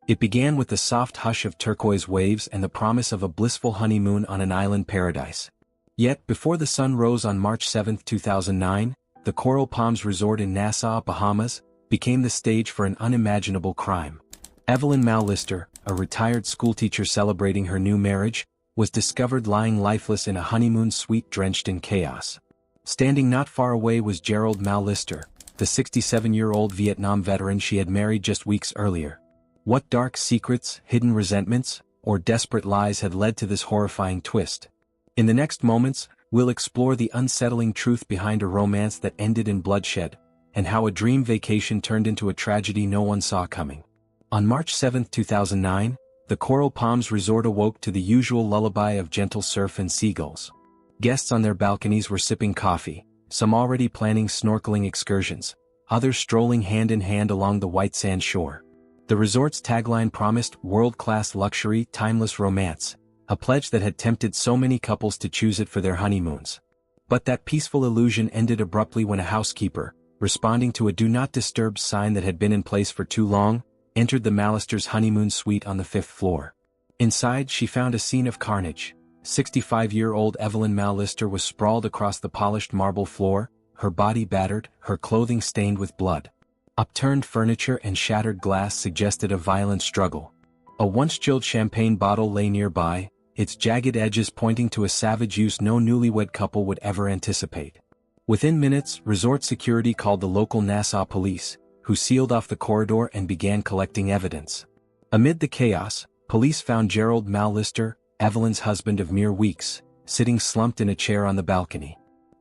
It began with the soft hush of turquoise waves and the promise of a blissful honeymoon on an island paradise. Yet, before the sun rose on March 7, 2009, the Coral Palms Resort in Nassau, Bahamas, became the stage for an unimaginable crime. Evelyn Mallister, a retired schoolteacher celebrating her new marriage, was discovered lying lifeless in a honeymoon suite drenched in chaos. Standing not far away was Gerald Mallister, the 67-year-old Vietnam veteran she had married just weeks earlier. What dark secrets, hidden resentments, or desperate lies had led to this horrifying twist? In the next moments, we'll explore the unsettling truth behind a romance that ended in bloodshed, and how a dream vacation turned into a tragedy no one saw coming. On March 7, 2009, the Coral Palms Resort awoke to the usual lullaby of gentle surf and seagulls. Guests on their balconies were sipping coffee, some already planning snorkeling excursions, others strolling hand in hand along the white sand shore. The resort's tagline promised world-class luxury, timeless romance, a pledge that had tempted so many couples to choose it for their honeymoons. But that peaceful illusion ended abruptly when a housekeeper, responding to a do not disturb sign that had been in place for too long, entered the Mallisters' honeymoon suite on the 5th floor. Inside, she found a scene of carnage. 65-year-old Evelyn Mallister was sprawled across the polished marble floor, her body battered, her clothing stained with blood. Upturned furniture and shattered glass suggested a violent struggle. A once-chilled champagne bottle lay nearby, its jagged edges pointing to a savage use no newlywed couple would ever anticipate. Within minutes, resort security called the local Nassau police, who sealed off the corridor and began collecting evidence. Amid the chaos, police found Gerald Mallister, Evelyn's husband of mere weeks, sitting slumped in a chair on the balcony.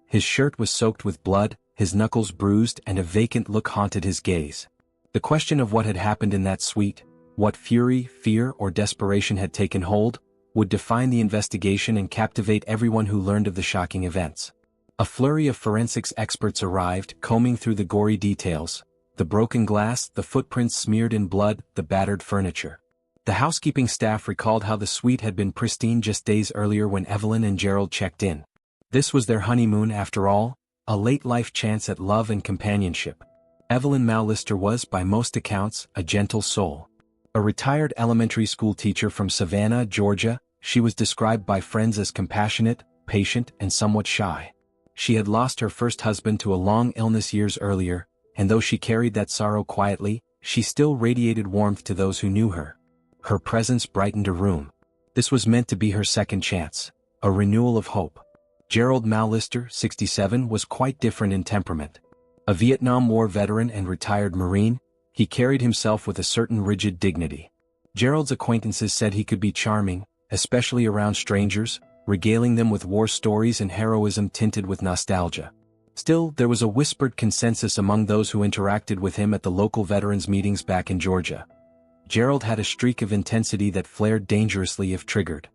His shirt was soaked with blood, his knuckles bruised, and a vacant look haunted his gaze. The question of what had happened in that suite, what fury, fear, or desperation had taken hold, would define the investigation and captivate everyone who learned of the shocking events. A flurry of forensics experts arrived, combing through the gory details: the broken glass, the footprints smeared in blood, the battered furniture. The housekeeping staff recalled how the suite had been pristine just days earlier when Evelyn and Gerald checked in. This was their honeymoon after all, a late-life chance at love and companionship. Evelyn Mallister was, by most accounts, a gentle soul. A retired elementary school teacher from Savannah, Georgia, she was described by friends as compassionate, patient, and somewhat shy. She had lost her first husband to a long illness years earlier, and though she carried that sorrow quietly, she still radiated warmth to those who knew her. Her presence brightened a room. This was meant to be her second chance, a renewal of hope. Gerald Mallister, 67, was quite different in temperament. A Vietnam War veteran and retired Marine, he carried himself with a certain rigid dignity. Gerald's acquaintances said he could be charming, especially around strangers, regaling them with war stories and heroism tinted with nostalgia. Still, there was a whispered consensus among those who interacted with him at the local veterans' meetings back in Georgia. Gerald had a streak of intensity that flared dangerously if triggered.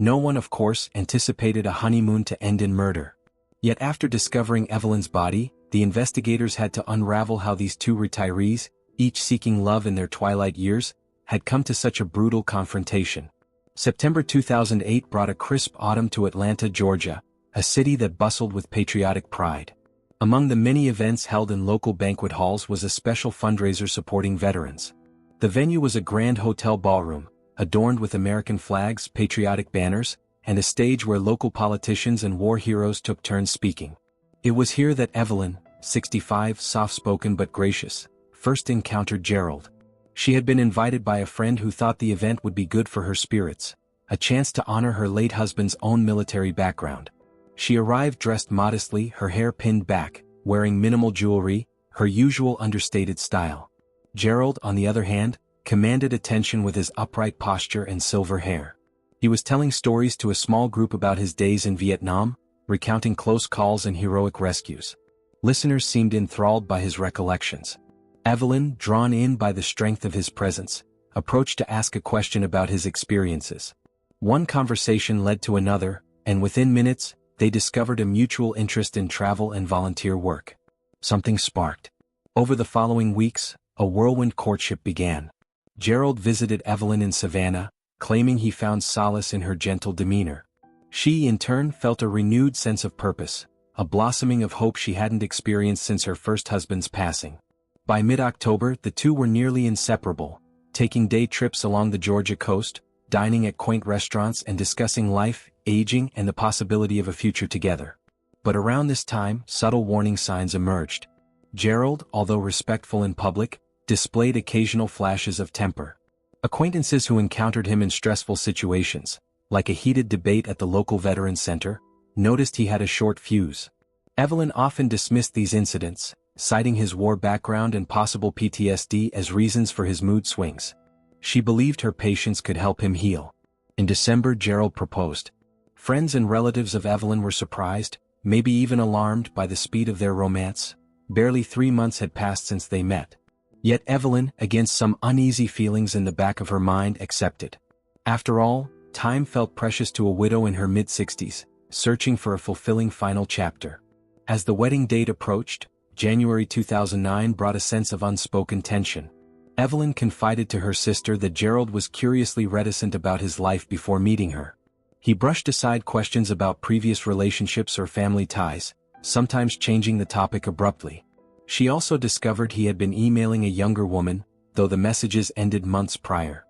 No one, of course, anticipated a honeymoon to end in murder. Yet after discovering Evelyn's body, the investigators had to unravel how these two retirees, each seeking love in their twilight years, had come to such a brutal confrontation. September 2008 brought a crisp autumn to Atlanta, Georgia, a city that bustled with patriotic pride. Among the many events held in local banquet halls was a special fundraiser supporting veterans. The venue was a grand hotel ballroom, adorned with American flags, patriotic banners, and a stage where local politicians and war heroes took turns speaking. It was here that Evelyn, 65, soft-spoken but gracious, first encountered Gerald. She had been invited by a friend who thought the event would be good for her spirits, a chance to honor her late husband's own military background. She arrived dressed modestly, her hair pinned back, wearing minimal jewelry, her usual understated style. Gerald, on the other hand, commanded attention with his upright posture and silver hair. He was telling stories to a small group about his days in Vietnam, recounting close calls and heroic rescues. Listeners seemed enthralled by his recollections. Evelyn, drawn in by the strength of his presence, approached to ask a question about his experiences. One conversation led to another, and within minutes, they discovered a mutual interest in travel and volunteer work. Something sparked. Over the following weeks, a whirlwind courtship began. Gerald visited Evelyn in Savannah, claiming he found solace in her gentle demeanor. She, in turn, felt a renewed sense of purpose, a blossoming of hope she hadn't experienced since her first husband's passing. By mid-October, the two were nearly inseparable, taking day trips along the Georgia coast, dining at quaint restaurants and discussing life, aging and the possibility of a future together. But around this time, subtle warning signs emerged. Gerald, although respectful in public, displayed occasional flashes of temper. Acquaintances who encountered him in stressful situations, like a heated debate at the local veterans center, noticed he had a short fuse. Evelyn often dismissed these incidents, citing his war background and possible PTSD as reasons for his mood swings. She believed her patience could help him heal. In December, Gerald proposed. Friends and relatives of Evelyn were surprised, maybe even alarmed by the speed of their romance. Barely 3 months had passed since they met. Yet Evelyn, against some uneasy feelings in the back of her mind, accepted. After all, time felt precious to a widow in her mid-60s, searching for a fulfilling final chapter. As the wedding date approached, January 2009 brought a sense of unspoken tension. Evelyn confided to her sister that Gerald was curiously reticent about his life before meeting her. He brushed aside questions about previous relationships or family ties, sometimes changing the topic abruptly. She also discovered he had been emailing a younger woman, though the messages ended months prior.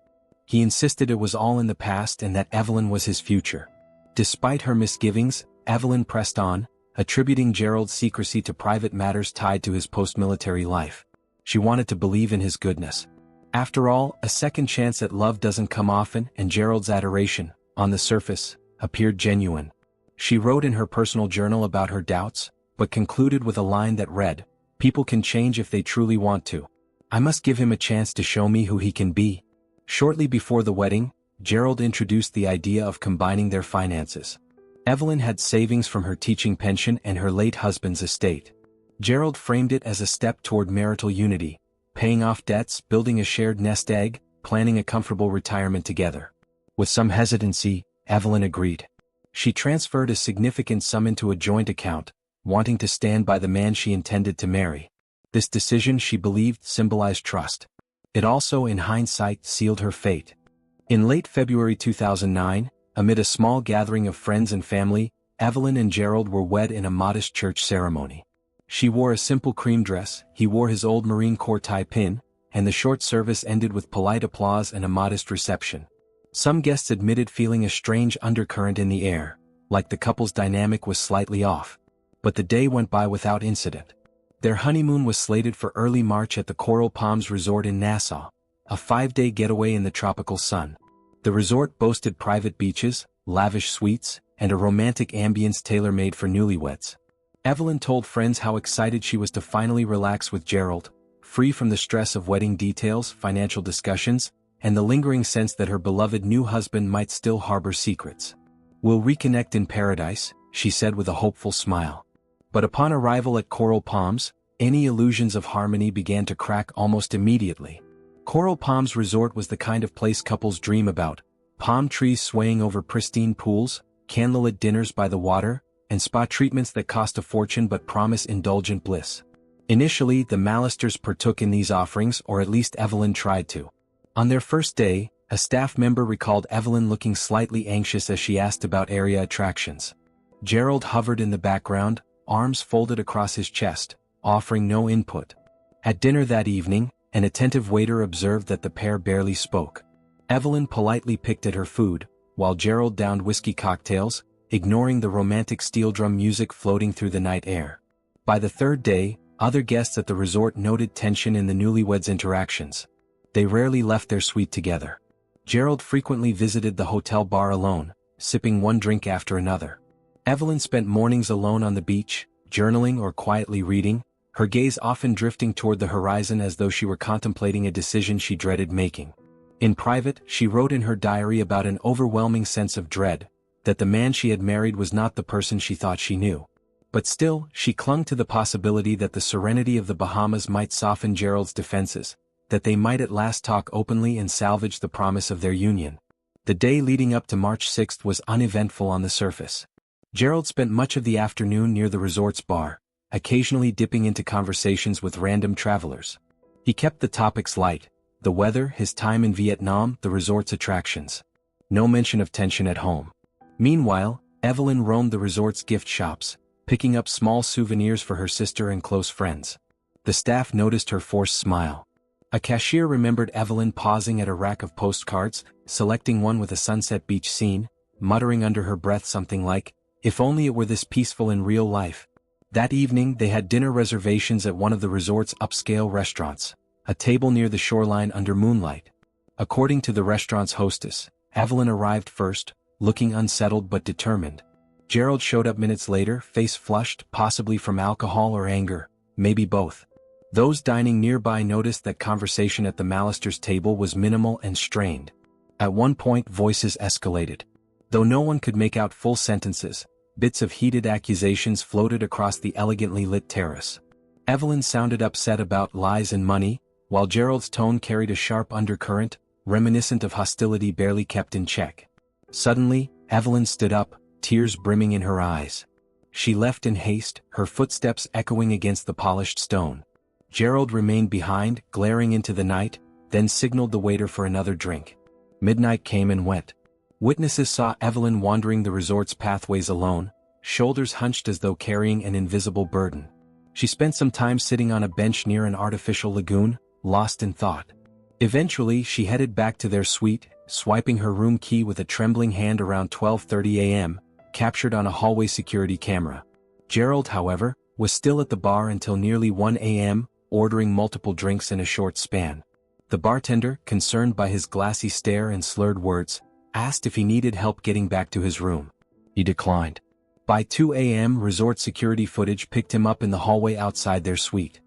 He insisted it was all in the past and that Evelyn was his future. Despite her misgivings, Evelyn pressed on, attributing Gerald's secrecy to private matters tied to his post-military life. She wanted to believe in his goodness. After all, a second chance at love doesn't come often, and Gerald's adoration, on the surface, appeared genuine. She wrote in her personal journal about her doubts, but concluded with a line that read, "People can change if they truly want to. I must give him a chance to show me who he can be." Shortly before the wedding, Gerald introduced the idea of combining their finances. Evelyn had savings from her teaching pension and her late husband's estate. Gerald framed it as a step toward marital unity, paying off debts, building a shared nest egg, planning a comfortable retirement together. With some hesitancy, Evelyn agreed. She transferred a significant sum into a joint account, wanting to stand by the man she intended to marry. This decision, she believed, symbolized trust. It also, in hindsight, sealed her fate. In late February 2009, amid a small gathering of friends and family, Evelyn and Gerald were wed in a modest church ceremony. She wore a simple cream dress, he wore his old Marine Corps tie pin, and the short service ended with polite applause and a modest reception. Some guests admitted feeling a strange undercurrent in the air, like the couple's dynamic was slightly off. But the day went by without incident. Their honeymoon was slated for early March at the Coral Palms Resort in Nassau, a 5-day getaway in the tropical sun. The resort boasted private beaches, lavish suites, and a romantic ambience tailor-made for newlyweds. Evelyn told friends how excited she was to finally relax with Gerald, free from the stress of wedding details, financial discussions, and the lingering sense that her beloved new husband might still harbor secrets. "We'll reconnect in paradise," she said with a hopeful smile. But upon arrival at Coral Palms, any illusions of harmony began to crack almost immediately. Coral Palms Resort was the kind of place couples dream about: palm trees swaying over pristine pools, candlelit dinners by the water, and spa treatments that cost a fortune but promise indulgent bliss. Initially, the Mallisters partook in these offerings, or at least Evelyn tried to. On their first day, a staff member recalled Evelyn looking slightly anxious as she asked about area attractions. Gerald hovered in the background, arms folded across his chest, offering no input. At dinner that evening, an attentive waiter observed that the pair barely spoke. Evelyn politely picked at her food, while Gerald downed whiskey cocktails, ignoring the romantic steel drum music floating through the night air. By the third day, other guests at the resort noted tension in the newlyweds' interactions. They rarely left their suite together. Gerald frequently visited the hotel bar alone, sipping one drink after another. Evelyn spent mornings alone on the beach, journaling or quietly reading, her gaze often drifting toward the horizon as though she were contemplating a decision she dreaded making. In private, she wrote in her diary about an overwhelming sense of dread, that the man she had married was not the person she thought she knew. But still, she clung to the possibility that the serenity of the Bahamas might soften Gerald's defenses, that they might at last talk openly and salvage the promise of their union. The day leading up to March 6 was uneventful on the surface. Gerald spent much of the afternoon near the resort's bar, occasionally dipping into conversations with random travelers. He kept the topics light: the weather, his time in Vietnam, the resort's attractions. No mention of tension at home. Meanwhile, Evelyn roamed the resort's gift shops, picking up small souvenirs for her sister and close friends. The staff noticed her forced smile. A cashier remembered Evelyn pausing at a rack of postcards, selecting one with a sunset beach scene, muttering under her breath something like, "If only it were this peaceful in real life." That evening they had dinner reservations at one of the resort's upscale restaurants, a table near the shoreline under moonlight. According to the restaurant's hostess, Evelyn arrived first, looking unsettled but determined. Gerald showed up minutes later, face flushed, possibly from alcohol or anger, maybe both. Those dining nearby noticed that conversation at the Mallisters' table was minimal and strained. At one point voices escalated. Though no one could make out full sentences, bits of heated accusations floated across the elegantly lit terrace. Evelyn sounded upset about lies and money, while Gerald's tone carried a sharp undercurrent, reminiscent of hostility barely kept in check. Suddenly, Evelyn stood up, tears brimming in her eyes. She left in haste, her footsteps echoing against the polished stone. Gerald remained behind, glaring into the night, then signaled the waiter for another drink. Midnight came and went. Witnesses saw Evelyn wandering the resort's pathways alone, shoulders hunched as though carrying an invisible burden. She spent some time sitting on a bench near an artificial lagoon, lost in thought. Eventually she headed back to their suite, swiping her room key with a trembling hand around 12:30 a.m., captured on a hallway security camera. Gerald, however, was still at the bar until nearly 1 a.m., ordering multiple drinks in a short span. The bartender, concerned by his glassy stare and slurred words, asked if he needed help getting back to his room. He declined. By 2 a.m. resort security footage picked him up in the hallway outside their suite.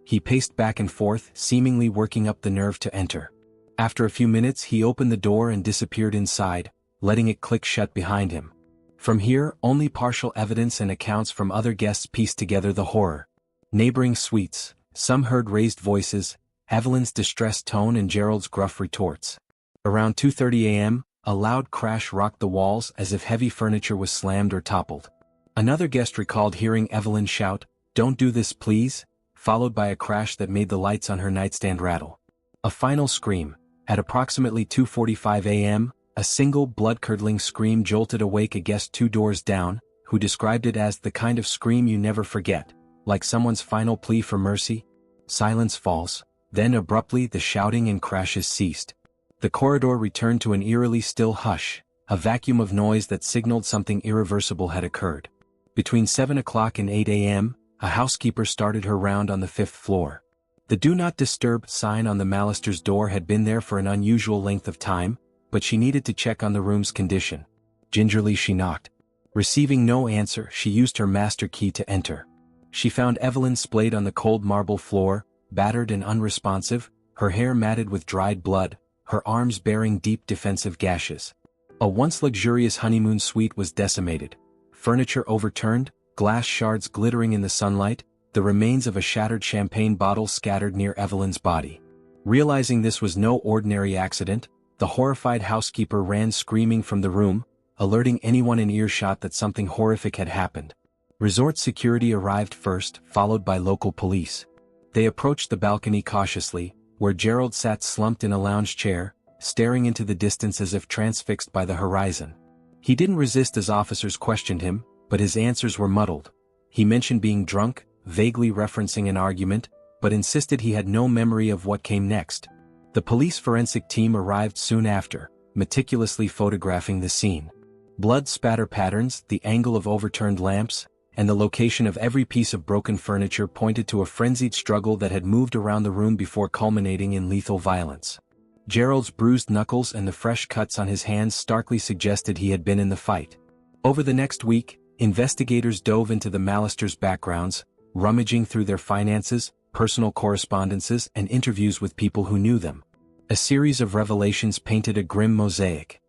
He paced back and forth, seemingly working up the nerve to enter. After a few minutes he opened the door and disappeared inside, letting it click shut behind him. From here, only partial evidence and accounts from other guests pieced together the horror. Neighboring suites, some heard raised voices, Evelyn's distressed tone and Gerald's gruff retorts. Around 2:30 a.m., a loud crash rocked the walls as if heavy furniture was slammed or toppled. Another guest recalled hearing Evelyn shout, "Don't do this please," followed by a crash that made the lights on her nightstand rattle. A final scream. At approximately 2:45 a.m., a single blood-curdling scream jolted awake a guest 2 doors down, who described it as the kind of scream you never forget, like someone's final plea for mercy. Silence falls, then abruptly the shouting and crashes ceased. The corridor returned to an eerily still hush, a vacuum of noise that signaled something irreversible had occurred. Between 7 o'clock and 8 a.m., a housekeeper started her round on the 5th floor. The "Do Not Disturb" sign on the Mallisters' door had been there for an unusual length of time, but she needed to check on the room's condition. Gingerly she knocked. Receiving no answer, she used her master key to enter. She found Evelyn splayed on the cold marble floor, battered and unresponsive, her hair matted with dried blood, her arms bearing deep defensive gashes. A once luxurious honeymoon suite was decimated. Furniture overturned, glass shards glittering in the sunlight, the remains of a shattered champagne bottle scattered near Evelyn's body. Realizing this was no ordinary accident, the horrified housekeeper ran screaming from the room, alerting anyone in earshot that something horrific had happened. Resort security arrived first, followed by local police. They approached the balcony cautiously, where Gerald sat slumped in a lounge chair, staring into the distance as if transfixed by the horizon. He didn't resist as officers questioned him, but his answers were muddled. He mentioned being drunk, vaguely referencing an argument, but insisted he had no memory of what came next. The police forensic team arrived soon after, meticulously photographing the scene. Blood spatter patterns, the angle of overturned lamps, and the location of every piece of broken furniture pointed to a frenzied struggle that had moved around the room before culminating in lethal violence. Gerald's bruised knuckles and the fresh cuts on his hands starkly suggested he had been in the fight. Over the next week, investigators dove into the Mallisters' backgrounds, rummaging through their finances, personal correspondences, and interviews with people who knew them. A series of revelations painted a grim mosaic.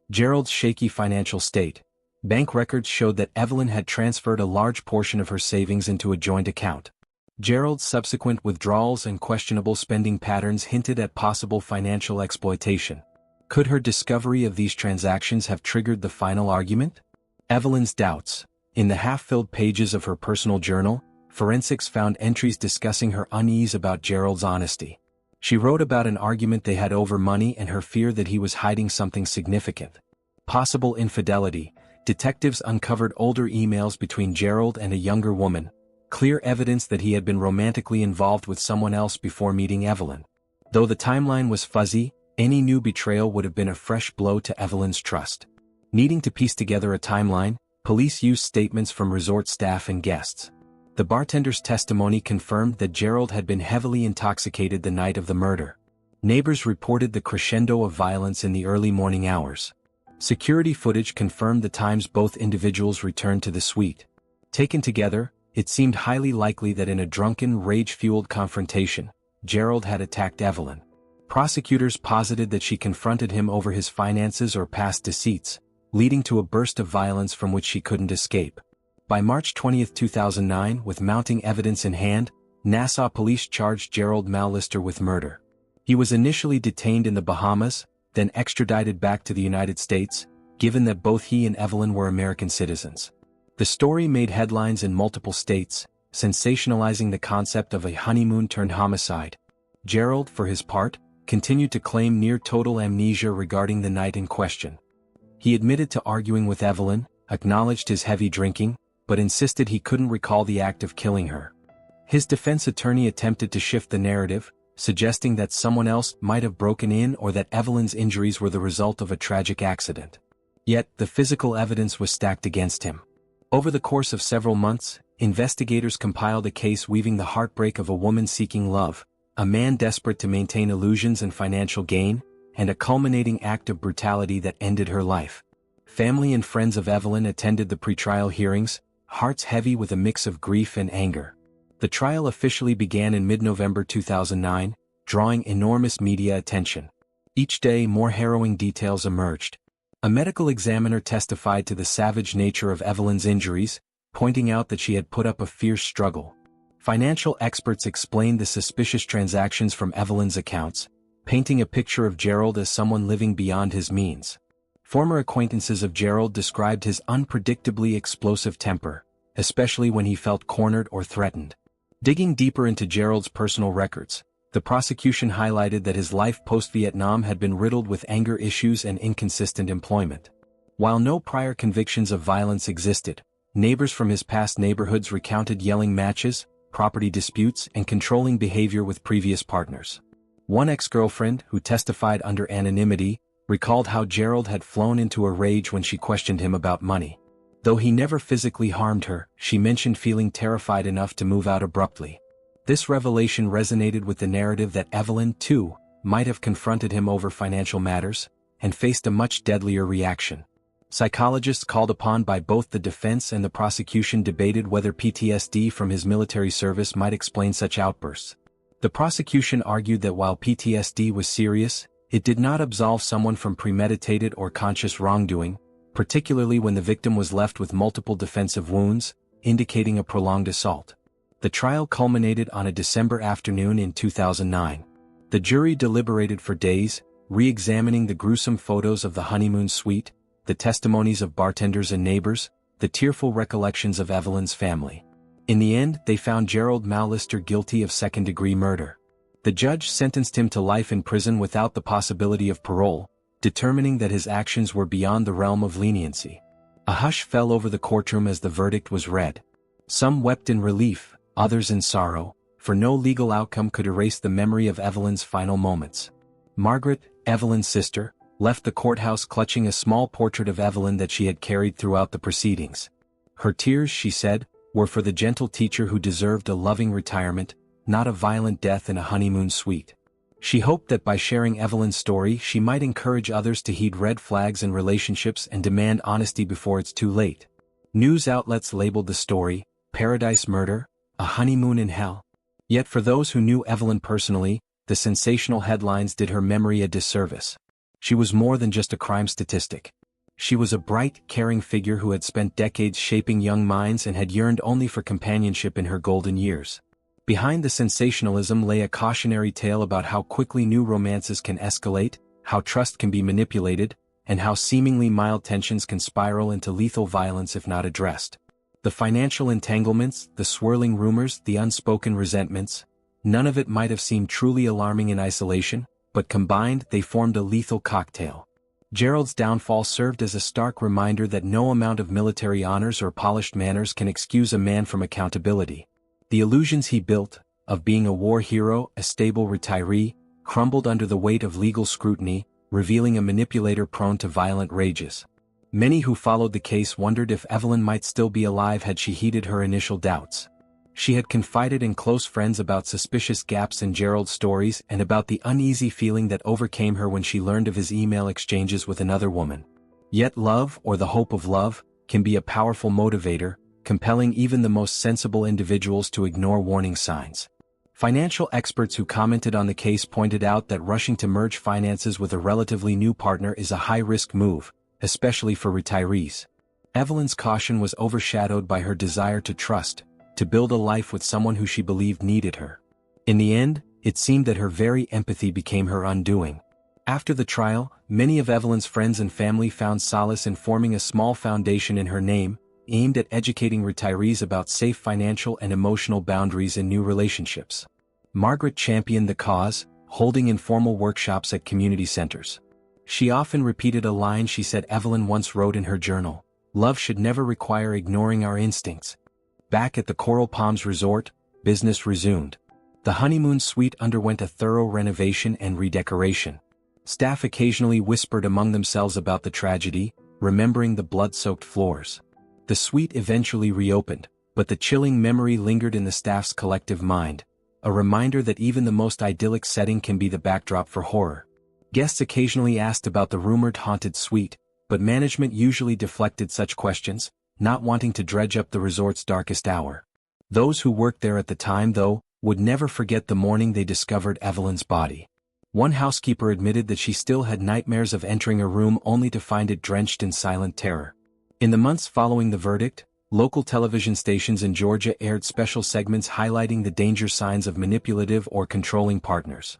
Gerald's shaky financial state. Bank records showed that Evelyn had transferred a large portion of her savings into a joint account. Gerald's subsequent withdrawals and questionable spending patterns hinted at possible financial exploitation. Could her discovery of these transactions have triggered the final argument? Evelyn's doubts. In the half-filled pages of her personal journal, forensics found entries discussing her unease about Gerald's honesty. She wrote about an argument they had over money and her fear that he was hiding something significant. Possible infidelity. Detectives uncovered older emails between Gerald and a younger woman, clear evidence that he had been romantically involved with someone else before meeting Evelyn. Though the timeline was fuzzy, any new betrayal would have been a fresh blow to Evelyn's trust. Needing to piece together a timeline, police used statements from resort staff and guests. The bartender's testimony confirmed that Gerald had been heavily intoxicated the night of the murder. Neighbors reported the crescendo of violence in the early morning hours. Security footage confirmed the times both individuals returned to the suite. Taken together, it seemed highly likely that in a drunken, rage-fueled confrontation, Gerald had attacked Evelyn. Prosecutors posited that she confronted him over his finances or past deceits, leading to a burst of violence from which she couldn't escape. By March 20, 2009, with mounting evidence in hand, Nassau police charged Gerald Mallister with murder. He was initially detained in the Bahamas, then extradited back to the United States, given that both he and Evelyn were American citizens. The story made headlines in multiple states, sensationalizing the concept of a honeymoon-turned-homicide. Gerald, for his part, continued to claim near-total amnesia regarding the night in question. He admitted to arguing with Evelyn, acknowledged his heavy drinking, but insisted he couldn't recall the act of killing her. His defense attorney attempted to shift the narrative, suggesting that someone else might have broken in or that Evelyn's injuries were the result of a tragic accident. Yet, the physical evidence was stacked against him. Over the course of several months, investigators compiled a case weaving the heartbreak of a woman seeking love, a man desperate to maintain illusions and financial gain, and a culminating act of brutality that ended her life. Family and friends of Evelyn attended the pretrial hearings, hearts heavy with a mix of grief and anger. The trial officially began in mid-November 2009, drawing enormous media attention. Each day more harrowing details emerged. A medical examiner testified to the savage nature of Evelyn's injuries, pointing out that she had put up a fierce struggle. Financial experts explained the suspicious transactions from Evelyn's accounts, painting a picture of Gerald as someone living beyond his means. Former acquaintances of Gerald described his unpredictably explosive temper, especially when he felt cornered or threatened. Digging deeper into Gerald's personal records, the prosecution highlighted that his life post-Vietnam had been riddled with anger issues and inconsistent employment. While no prior convictions of violence existed, neighbors from his past neighborhoods recounted yelling matches, property disputes, and controlling behavior with previous partners. One ex-girlfriend, who testified under anonymity, recalled how Gerald had flown into a rage when she questioned him about money. Though he never physically harmed her, she mentioned feeling terrified enough to move out abruptly. This revelation resonated with the narrative that Evelyn, too, might have confronted him over financial matters, and faced a much deadlier reaction. Psychologists called upon by both the defense and the prosecution debated whether PTSD from his military service might explain such outbursts. The prosecution argued that while PTSD was serious, it did not absolve someone from premeditated or conscious wrongdoing, particularly when the victim was left with multiple defensive wounds, indicating a prolonged assault. The trial culminated on a December afternoon in 2009. The jury deliberated for days, re-examining the gruesome photos of the honeymoon suite, the testimonies of bartenders and neighbors, the tearful recollections of Evelyn's family. In the end, they found Gerald Mallister guilty of second-degree murder. The judge sentenced him to life in prison without the possibility of parole, determining that his actions were beyond the realm of leniency. A hush fell over the courtroom as the verdict was read. Some wept in relief, others in sorrow, for no legal outcome could erase the memory of Evelyn's final moments. Margaret, Evelyn's sister, left the courthouse clutching a small portrait of Evelyn that she had carried throughout the proceedings. Her tears, she said, were for the gentle teacher who deserved a loving retirement, not a violent death in a honeymoon suite. She hoped that by sharing Evelyn's story she might encourage others to heed red flags in relationships and demand honesty before it's too late. News outlets labeled the story, "Paradise Murder, a Honeymoon in Hell." Yet for those who knew Evelyn personally, the sensational headlines did her memory a disservice. She was more than just a crime statistic. She was a bright, caring figure who had spent decades shaping young minds and had yearned only for companionship in her golden years. Behind the sensationalism lay a cautionary tale about how quickly new romances can escalate, how trust can be manipulated, and how seemingly mild tensions can spiral into lethal violence if not addressed. The financial entanglements, the swirling rumors, the unspoken resentments, none of it might have seemed truly alarming in isolation, but combined they formed a lethal cocktail. Gerald's downfall served as a stark reminder that no amount of military honors or polished manners can excuse a man from accountability. The illusions he built, of being a war hero, a stable retiree, crumbled under the weight of legal scrutiny, revealing a manipulator prone to violent rages. Many who followed the case wondered if Evelyn might still be alive had she heeded her initial doubts. She had confided in close friends about suspicious gaps in Gerald's stories and about the uneasy feeling that overcame her when she learned of his email exchanges with another woman. Yet love, or the hope of love, can be a powerful motivator, compelling even the most sensible individuals to ignore warning signs. Financial experts who commented on the case pointed out that rushing to merge finances with a relatively new partner is a high-risk move, especially for retirees. Evelyn's caution was overshadowed by her desire to trust, to build a life with someone who she believed needed her. In the end, it seemed that her very empathy became her undoing. After the trial, many of Evelyn's friends and family found solace in forming a small foundation in her name, aimed at educating retirees about safe financial and emotional boundaries in new relationships. Margaret championed the cause, holding informal workshops at community centers. She often repeated a line she said Evelyn once wrote in her journal: "Love should never require ignoring our instincts." Back at the Coral Palms Resort, business resumed. The honeymoon suite underwent a thorough renovation and redecoration. Staff occasionally whispered among themselves about the tragedy, remembering the blood-soaked floors. The suite eventually reopened, but the chilling memory lingered in the staff's collective mind, a reminder that even the most idyllic setting can be the backdrop for horror. Guests occasionally asked about the rumored haunted suite, but management usually deflected such questions, not wanting to dredge up the resort's darkest hour. Those who worked there at the time, though, would never forget the morning they discovered Evelyn's body. One housekeeper admitted that she still had nightmares of entering a room only to find it drenched in silent terror. In the months following the verdict, local television stations in Georgia aired special segments highlighting the danger signs of manipulative or controlling partners.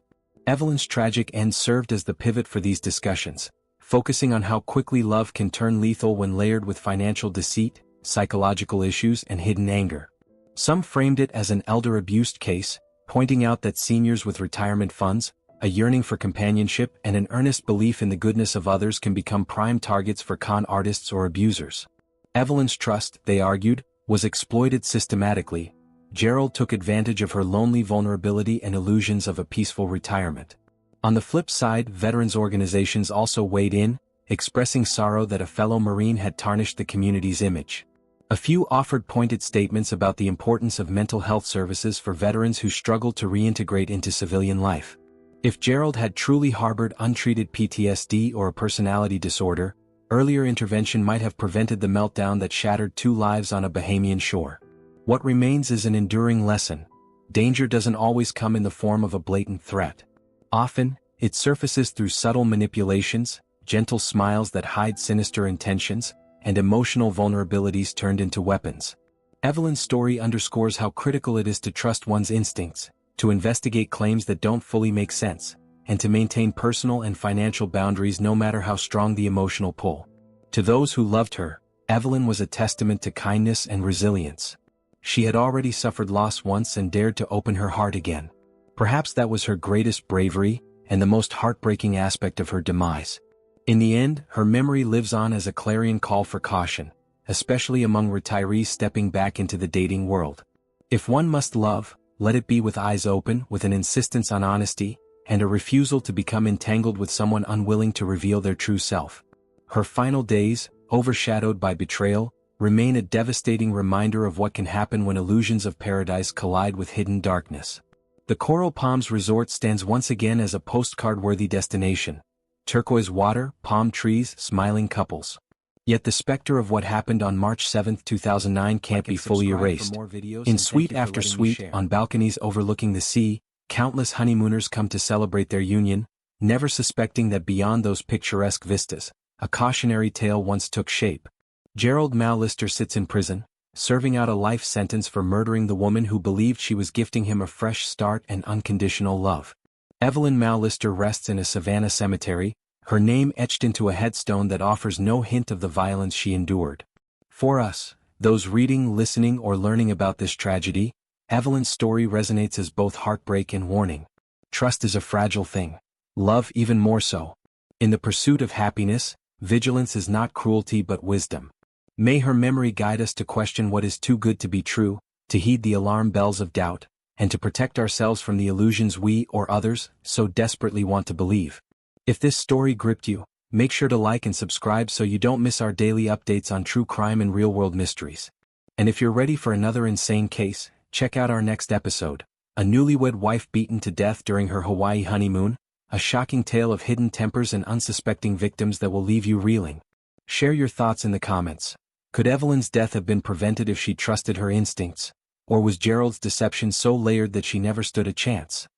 Evelyn's tragic end served as the pivot for these discussions, focusing on how quickly love can turn lethal when layered with financial deceit, psychological issues, and hidden anger. Some framed it as an elder abuse case, pointing out that seniors with retirement funds, a yearning for companionship, and an earnest belief in the goodness of others can become prime targets for con artists or abusers. Evelyn's trust, they argued, was exploited systematically. Gerald took advantage of her lonely vulnerability and illusions of a peaceful retirement. On the flip side, veterans organizations also weighed in, expressing sorrow that a fellow Marine had tarnished the community's image. A few offered pointed statements about the importance of mental health services for veterans who struggled to reintegrate into civilian life. If Gerald had truly harbored untreated PTSD or a personality disorder, earlier intervention might have prevented the meltdown that shattered 2 lives on a Bahamian shore. What remains is an enduring lesson. Danger doesn't always come in the form of a blatant threat. Often, it surfaces through subtle manipulations, gentle smiles that hide sinister intentions, and emotional vulnerabilities turned into weapons. Evelyn's story underscores how critical it is to trust one's instincts, to investigate claims that don't fully make sense, and to maintain personal and financial boundaries no matter how strong the emotional pull. To those who loved her, Evelyn was a testament to kindness and resilience. She had already suffered loss once and dared to open her heart again. Perhaps that was her greatest bravery, and the most heartbreaking aspect of her demise. In the end, her memory lives on as a clarion call for caution, especially among retirees stepping back into the dating world. If one must love, let it be with eyes open, with an insistence on honesty, and a refusal to become entangled with someone unwilling to reveal their true self. Her final days, overshadowed by betrayal, remain a devastating reminder of what can happen when illusions of paradise collide with hidden darkness. The Coral Palms Resort stands once again as a postcard-worthy destination. Turquoise water, palm trees, smiling couples. Yet the specter of what happened on March 7, 2009 can't be fully erased. In suite after suite, on balconies overlooking the sea, countless honeymooners come to celebrate their union, never suspecting that beyond those picturesque vistas, a cautionary tale once took shape. Gerald Mallister sits in prison, serving out a life sentence for murdering the woman who believed she was gifting him a fresh start and unconditional love. Evelyn Mallister rests in a Savannah cemetery, her name etched into a headstone that offers no hint of the violence she endured. For us, those reading, listening, or learning about this tragedy, Evelyn's story resonates as both heartbreak and warning. Trust is a fragile thing. Love even more so. In the pursuit of happiness, vigilance is not cruelty but wisdom. May her memory guide us to question what is too good to be true, to heed the alarm bells of doubt, and to protect ourselves from the illusions we or others so desperately want to believe. If this story gripped you, make sure to like and subscribe so you don't miss our daily updates on true crime and real-world mysteries. And if you're ready for another insane case, check out our next episode. A newlywed wife beaten to death during her Hawaii honeymoon, a shocking tale of hidden tempers and unsuspecting victims that will leave you reeling. Share your thoughts in the comments. Could Evelyn's death have been prevented if she trusted her instincts? Or was Gerald's deception so layered that she never stood a chance?